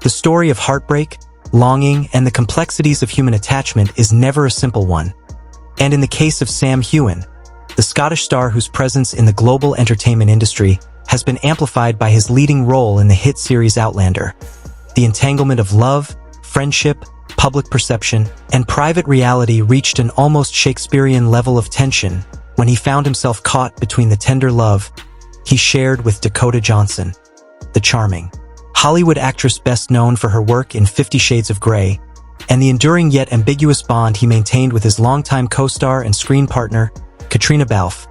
The story of heartbreak, longing, and the complexities of human attachment is never a simple one. And in the case of Sam Heughan, the Scottish star whose presence in the global entertainment industry has been amplified by his leading role in the hit series Outlander, the entanglement of love, friendship, public perception, and private reality reached an almost Shakespearean level of tension when he found himself caught between the tender love he shared with Dakota Johnson, the charming Hollywood actress best known for her work in 50 Shades of Grey, and the enduring yet ambiguous bond he maintained with his longtime co-star and screen partner, Caitriona Balfe,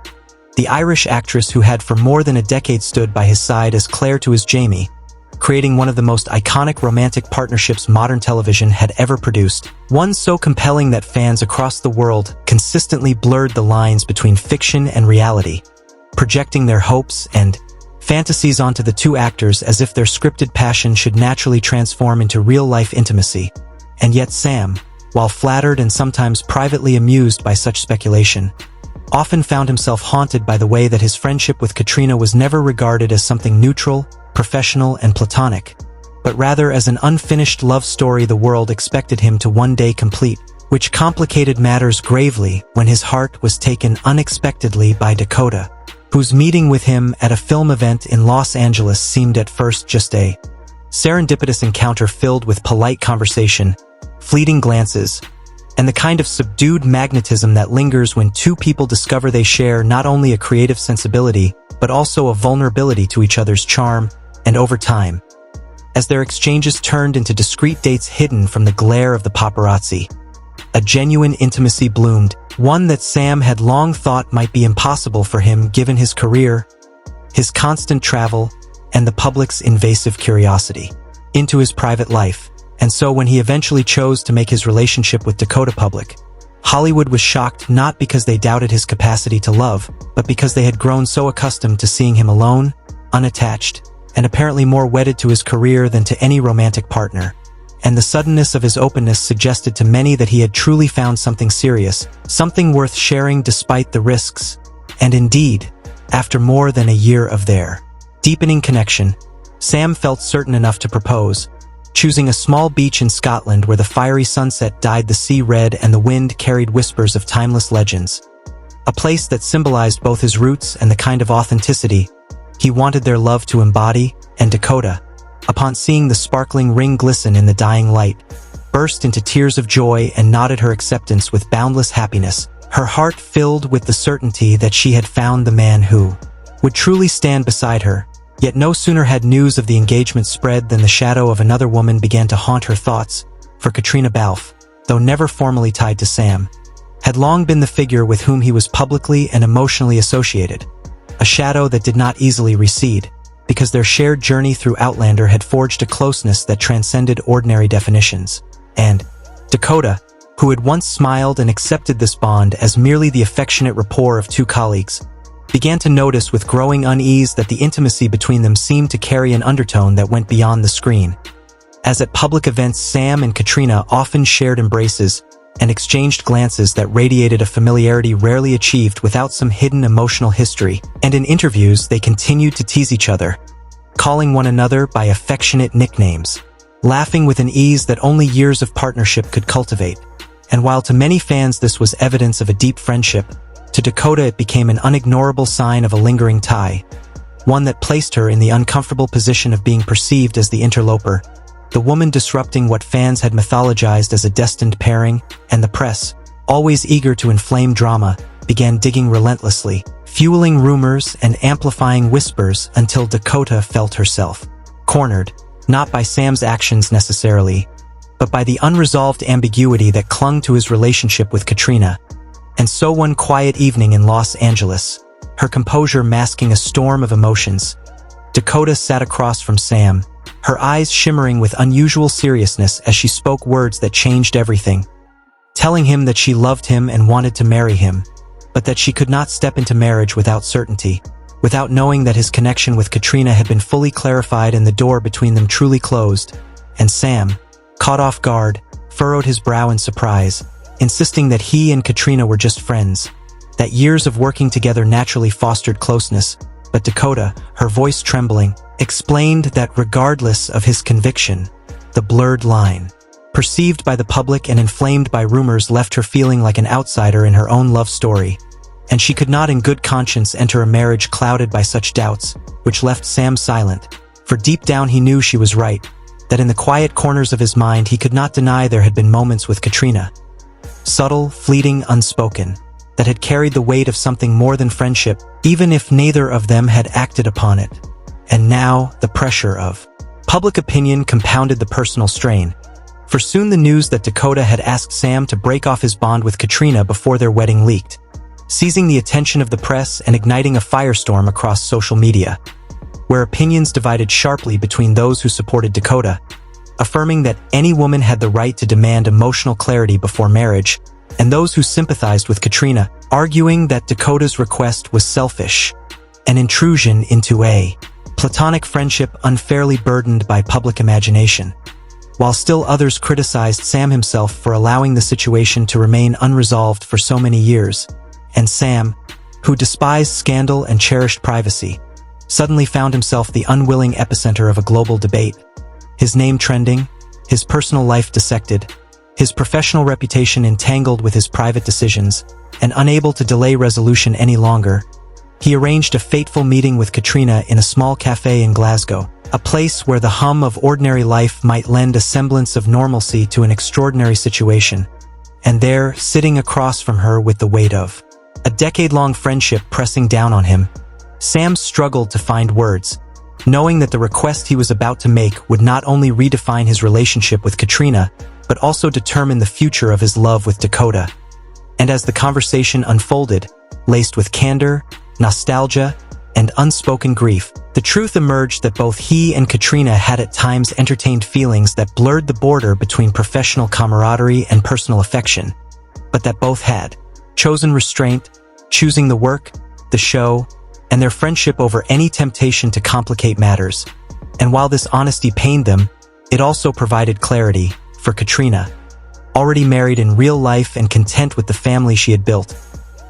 the Irish actress who had for more than a decade stood by his side as Claire to his Jamie, creating one of the most iconic romantic partnerships modern television had ever produced, one so compelling that fans across the world consistently blurred the lines between fiction and reality, projecting their hopes and fantasies onto the two actors as if their scripted passion should naturally transform into real-life intimacy. And yet Sam, while flattered and sometimes privately amused by such speculation, often found himself haunted by the way that his friendship with Caitriona was never regarded as something neutral, professional, and platonic, but rather as an unfinished love story the world expected him to one day complete, which complicated matters gravely when his heart was taken unexpectedly by Dakota, whose meeting with him at a film event in Los Angeles seemed at first just a serendipitous encounter filled with polite conversation, fleeting glances, and the kind of subdued magnetism that lingers when two people discover they share not only a creative sensibility, but also a vulnerability to each other's charm. And over time, as their exchanges turned into discreet dates hidden from the glare of the paparazzi, a genuine intimacy bloomed, one that Sam had long thought might be impossible for him given his career, his constant travel, and the public's invasive curiosity into his private life. And so when he eventually chose to make his relationship with Dakota public, Hollywood was shocked not because they doubted his capacity to love, but because they had grown so accustomed to seeing him alone, unattached, and apparently more wedded to his career than to any romantic partner. And the suddenness of his openness suggested to many that he had truly found something serious, something worth sharing despite the risks. And indeed, after more than a year of their deepening connection, Sam felt certain enough to propose, choosing a small beach in Scotland where the fiery sunset dyed the sea red and the wind carried whispers of timeless legends. A place that symbolized both his roots and the kind of authenticity he wanted their love to embody. And Dakota, upon seeing the sparkling ring glisten in the dying light, burst into tears of joy and nodded her acceptance with boundless happiness, her heart filled with the certainty that she had found the man who would truly stand beside her. Yet no sooner had news of the engagement spread than the shadow of another woman began to haunt her thoughts, for Caitriona Balfe, though never formally tied to Sam, had long been the figure with whom he was publicly and emotionally associated, a shadow that did not easily recede, because their shared journey through Outlander had forged a closeness that transcended ordinary definitions. And Dakota, who had once smiled and accepted this bond as merely the affectionate rapport of two colleagues, began to notice with growing unease that the intimacy between them seemed to carry an undertone that went beyond the screen. As at public events, Sam and Caitriona often shared embraces and exchanged glances that radiated a familiarity rarely achieved without some hidden emotional history, and in interviews they continued to tease each other, calling one another by affectionate nicknames, laughing with an ease that only years of partnership could cultivate. And while to many fans this was evidence of a deep friendship, to Dakota it became an unignorable sign of a lingering tie, one that placed her in the uncomfortable position of being perceived as the interloper, the woman disrupting what fans had mythologized as a destined pairing. And the press, always eager to inflame drama, began digging relentlessly, fueling rumors and amplifying whispers until Dakota felt herself cornered, not by Sam's actions necessarily, but by the unresolved ambiguity that clung to his relationship with Caitriona. And so one quiet evening in Los Angeles, her composure masking a storm of emotions, Dakota sat across from Sam, her eyes shimmering with unusual seriousness as she spoke words that changed everything, telling him that she loved him and wanted to marry him, but that she could not step into marriage without certainty, without knowing that his connection with Caitriona had been fully clarified and the door between them truly closed. And Sam, caught off guard, furrowed his brow in surprise, insisting that he and Caitriona were just friends, that years of working together naturally fostered closeness. But Dakota, her voice trembling, explained that regardless of his conviction, the blurred line. Perceived by the public and inflamed by rumors left her feeling like an outsider in her own love story, and she could not in good conscience enter a marriage clouded by such doubts, which left Sam silent, for deep down he knew she was right, that in the quiet corners of his mind he could not deny there had been moments with Caitriona. Subtle, fleeting, unspoken, that had carried the weight of something more than friendship, even if neither of them had acted upon it. And now, the pressure of public opinion compounded the personal strain, for soon the news that Dakota had asked Sam to break off his bond with Caitriona before their wedding leaked, seizing the attention of the press and igniting a firestorm across social media, where opinions divided sharply between those who supported Dakota, affirming that any woman had the right to demand emotional clarity before marriage, and those who sympathized with Caitriona, arguing that Dakota's request was selfish, an intrusion into a platonic friendship unfairly burdened by public imagination, while still others criticized Sam himself for allowing the situation to remain unresolved for so many years, and Sam, who despised scandal and cherished privacy, suddenly found himself the unwilling epicenter of a global debate, his name trending, his personal life dissected, his professional reputation entangled with his private decisions, and unable to delay resolution any longer. He arranged a fateful meeting with Caitriona in a small cafe in Glasgow, a place where the hum of ordinary life might lend a semblance of normalcy to an extraordinary situation, and there, sitting across from her with the weight of a decade-long friendship pressing down on him, Sam struggled to find words, knowing that the request he was about to make would not only redefine his relationship with Caitriona, but also determine the future of his love with Dakota. And as the conversation unfolded, laced with candor, nostalgia, and unspoken grief, the truth emerged that both he and Caitriona had at times entertained feelings that blurred the border between professional camaraderie and personal affection, but that both had chosen restraint, choosing the work, the show, and their friendship over any temptation to complicate matters. And while this honesty pained them, it also provided clarity, for Caitriona, already married in real life and content with the family she had built,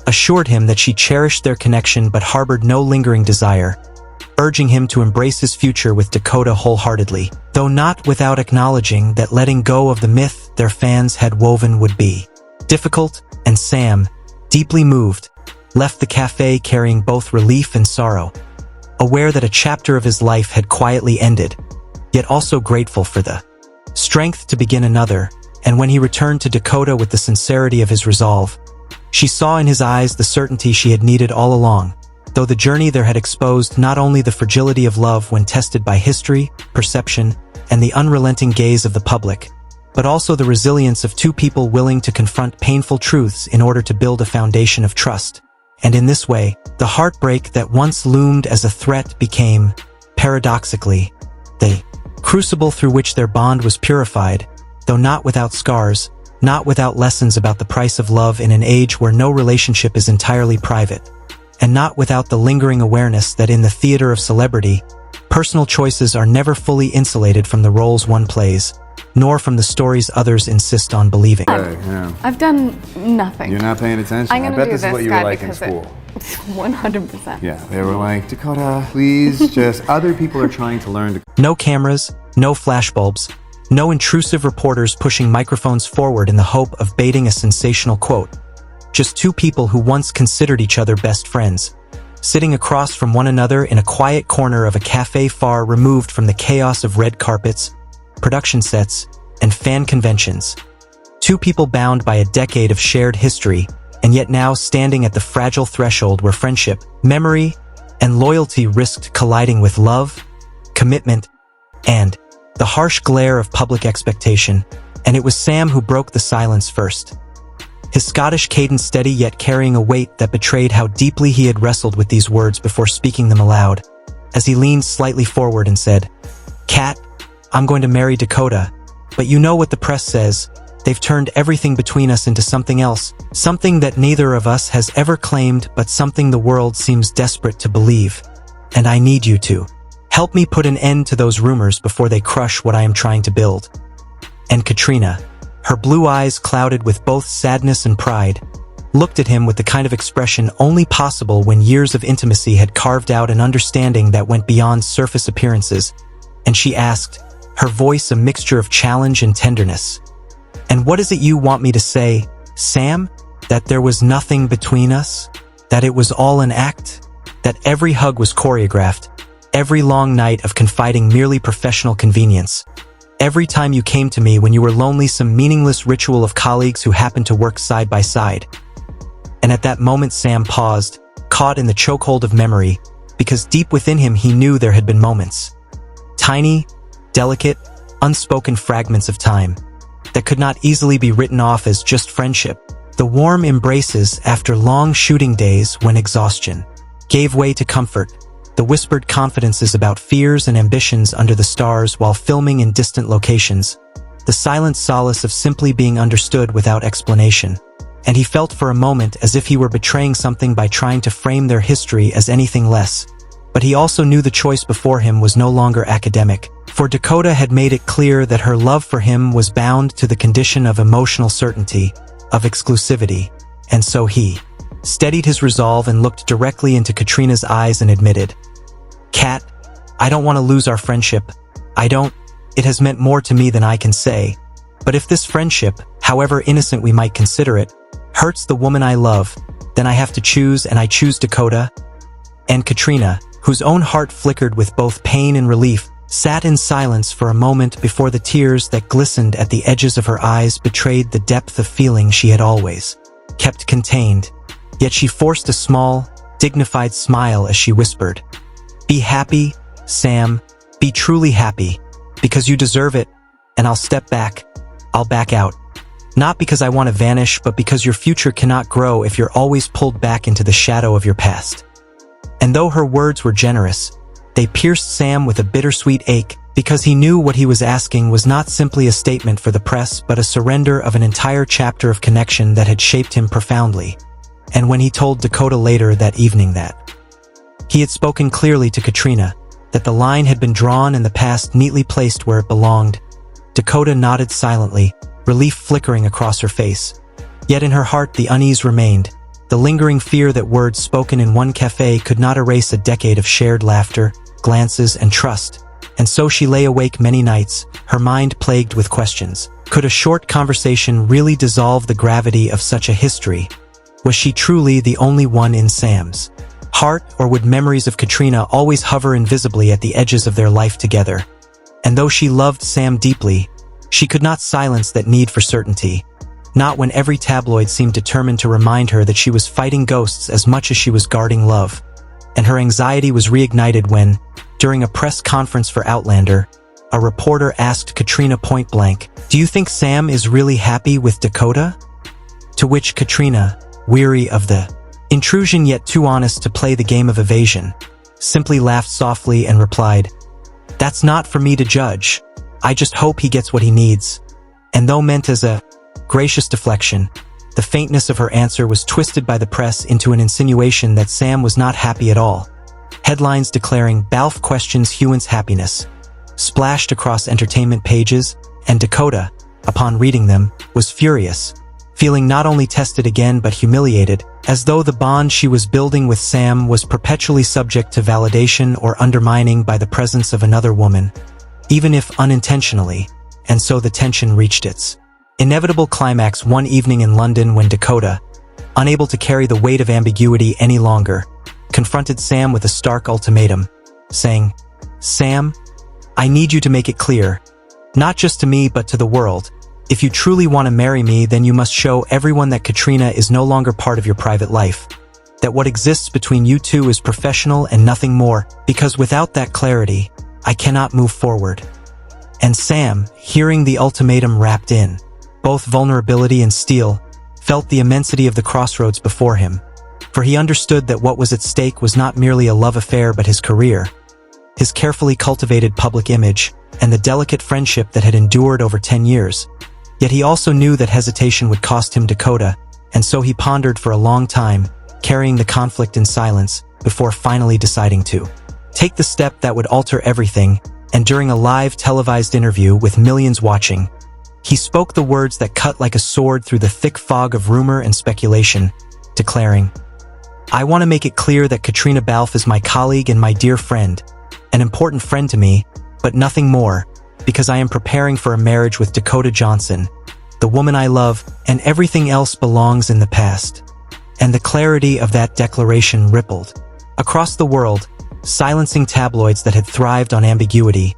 assured him that she cherished their connection but harbored no lingering desire, urging him to embrace his future with Dakota wholeheartedly, though not without acknowledging that letting go of the myth their fans had woven would be difficult, and Sam, deeply moved, left the cafe carrying both relief and sorrow, aware that a chapter of his life had quietly ended, yet also grateful for the strength to begin another. And when he returned to Dakota with the sincerity of his resolve, she saw in his eyes the certainty she had needed all along, though the journey there had exposed not only the fragility of love when tested by history, perception, and the unrelenting gaze of the public, but also the resilience of two people willing to confront painful truths in order to build a foundation of trust. And in this way, the heartbreak that once loomed as a threat became, paradoxically, the crucible through which their bond was purified, though not without scars, not without lessons about the price of love in an age where no relationship is entirely private, and not without the lingering awareness that in the theater of celebrity, personal choices are never fully insulated from the roles one plays, nor from the stories others insist on believing. Right, yeah. I've done nothing. You're not paying attention. I'm I gonna bet do this is what you were like in school. 100%. Yeah, they were like, Dakota, please, just other people are trying to learn to... No cameras, no flashbulbs, no intrusive reporters pushing microphones forward in the hope of baiting a sensational quote. Just two people who once considered each other best friends, sitting across from one another in a quiet corner of a cafe far removed from the chaos of red carpets, production sets, and fan conventions. Two people bound by a decade of shared history, and yet now standing at the fragile threshold where friendship, memory, and loyalty risked colliding with love, commitment, and the harsh glare of public expectation. And it was Sam who broke the silence first. His Scottish cadence steady yet carrying a weight that betrayed how deeply he had wrestled with these words before speaking them aloud, as he leaned slightly forward and said, "Kat, I'm going to marry Dakota, but you know what the press says. They've turned everything between us into something else, something that neither of us has ever claimed, but something the world seems desperate to believe. And I need you to help me put an end to those rumors before they crush what I am trying to build." And Caitriona, her blue eyes clouded with both sadness and pride, looked at him with the kind of expression only possible when years of intimacy had carved out an understanding that went beyond surface appearances, and she asked, her voice a mixture of challenge and tenderness. "And what is it you want me to say, Sam? That there was nothing between us? That it was all an act? That every hug was choreographed? Every long night of confiding merely professional convenience? Every time you came to me when you were lonely, some meaningless ritual of colleagues who happened to work side by side?" And at that moment Sam paused, caught in the chokehold of memory, because deep within him he knew there had been moments. Tiny, delicate, unspoken fragments of time that could not easily be written off as just friendship. The warm embraces after long shooting days when exhaustion gave way to comfort. The whispered confidences about fears and ambitions under the stars while filming in distant locations. The silent solace of simply being understood without explanation. And he felt for a moment as if he were betraying something by trying to frame their history as anything less. But he also knew the choice before him was no longer academic, for Dakota had made it clear that her love for him was bound to the condition of emotional certainty, of exclusivity. And so he steadied his resolve and looked directly into Caitriona's eyes and admitted, "Kat, I don't want to lose our friendship. It has meant more to me than I can say. But if this friendship, however innocent we might consider it, hurts the woman I love, then I have to choose, and I choose Dakota." And Caitriona, whose own heart flickered with both pain and relief, sat in silence for a moment before the tears that glistened at the edges of her eyes betrayed the depth of feeling she had always kept contained. Yet she forced a small, dignified smile as she whispered, "Be happy, Sam, be truly happy, because you deserve it, and I'll step back. I'll back out. Not because I want to vanish, but because your future cannot grow if you're always pulled back into the shadow of your past." And though her words were generous, they pierced Sam with a bittersweet ache, because he knew what he was asking was not simply a statement for the press, but a surrender of an entire chapter of connection that had shaped him profoundly. And when he told Dakota later that evening that he had spoken clearly to Caitriona, that the line had been drawn and the past neatly placed where it belonged, Dakota nodded silently, relief flickering across her face. Yet in her heart the unease remained, the lingering fear that words spoken in one cafe could not erase a decade of shared laughter, glances, and trust. And so she lay awake many nights, her mind plagued with questions. Could a short conversation really dissolve the gravity of such a history? Was she truly the only one in Sam's heart, or would memories of Caitriona always hover invisibly at the edges of their life together? And though she loved Sam deeply, she could not silence that need for certainty. Not when every tabloid seemed determined to remind her that she was fighting ghosts as much as she was guarding love. And her anxiety was reignited when, during a press conference for Outlander, a reporter asked Caitriona point blank, "Do you think Sam is really happy with Dakota?" To which Caitriona, weary of the intrusion yet too honest to play the game of evasion, simply laughed softly and replied, "That's not for me to judge. I just hope he gets what he needs." And though meant as a gracious deflection, the faintness of her answer was twisted by the press into an insinuation that Sam was not happy at all. Headlines declaring "Balfe questions Heughan's happiness" splashed across entertainment pages, and Dakota, upon reading them, was furious, feeling not only tested again but humiliated, as though the bond she was building with Sam was perpetually subject to validation or undermining by the presence of another woman, even if unintentionally. And so the tension reached its inevitable climax one evening in London when Dakota, unable to carry the weight of ambiguity any longer, confronted Sam with a stark ultimatum, saying, "Sam, I need you to make it clear, not just to me but to the world. If you truly want to marry me, then you must show everyone that Caitriona is no longer part of your private life. That what exists between you two is professional and nothing more, because without that clarity, I cannot move forward." And Sam, hearing the ultimatum wrapped in both vulnerability and steel, felt the immensity of the crossroads before him, for he understood that what was at stake was not merely a love affair but his career, his carefully cultivated public image, and the delicate friendship that had endured over 10 years. Yet he also knew that hesitation would cost him Dakota, and so he pondered for a long time, carrying the conflict in silence, before finally deciding to take the step that would alter everything. And during a live televised interview with millions watching, he spoke the words that cut like a sword through the thick fog of rumor and speculation, declaring, "I want to make it clear that Caitriona Balfe is my colleague and my dear friend, an important friend to me, but nothing more. because I am preparing for a marriage with Dakota Johnson, the woman I love, and everything else belongs in the past." And the clarity of that declaration rippled across the world, silencing tabloids that had thrived on ambiguity,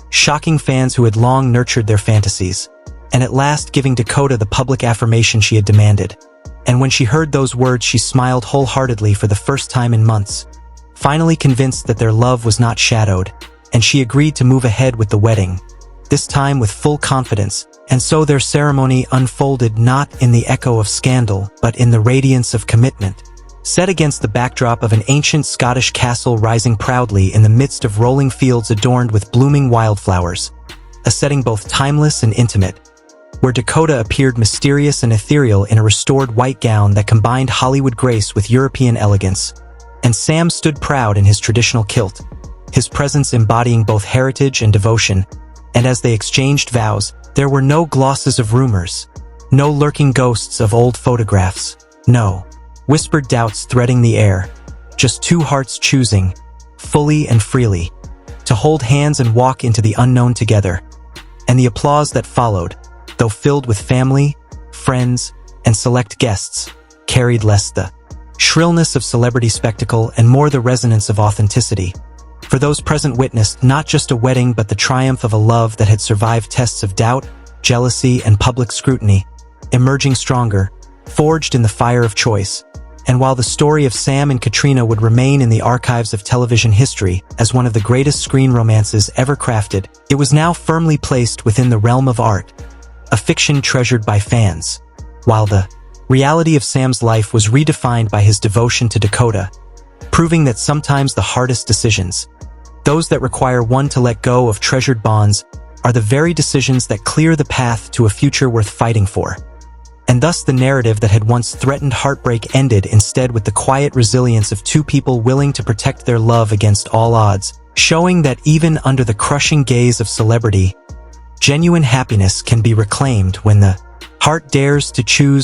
shocking fans who had long nurtured their fantasies, and at last giving Dakota the public affirmation she had demanded. And when she heard those words, she smiled wholeheartedly for the first time in months, finally convinced that their love was not shadowed, and she agreed to move ahead with the wedding, this time with full confidence. And so their ceremony unfolded not in the echo of scandal, but in the radiance of commitment, set against the backdrop of an ancient Scottish castle rising proudly in the midst of rolling fields adorned with blooming wildflowers, a setting both timeless and intimate, where Dakota appeared mysterious and ethereal in a restored white gown that combined Hollywood grace with European elegance, and Sam stood proud in his traditional kilt, his presence embodying both heritage and devotion. And as they exchanged vows, there were no glosses of rumors, no lurking ghosts of old photographs, no whispered doubts threading the air, just two hearts choosing, fully and freely, to hold hands and walk into the unknown together. And the applause that followed, though filled with family, friends, and select guests, carried less the shrillness of celebrity spectacle and more the resonance of authenticity. For those present witnessed not just a wedding but the triumph of a love that had survived tests of doubt, jealousy, and public scrutiny, emerging stronger, forged in the fire of choice. And while the story of Sam and Caitriona would remain in the archives of television history as one of the greatest screen romances ever crafted, it was now firmly placed within the realm of art, a fiction treasured by fans, while the reality of Sam's life was redefined by his devotion to Dakota, proving that sometimes the hardest decisions, those that require one to let go of treasured bonds, are the very decisions that clear the path to a future worth fighting for. And thus the narrative that had once threatened heartbreak ended instead with the quiet resilience of two people willing to protect their love against all odds, showing that even under the crushing gaze of celebrity, genuine happiness can be reclaimed when the heart dares to choose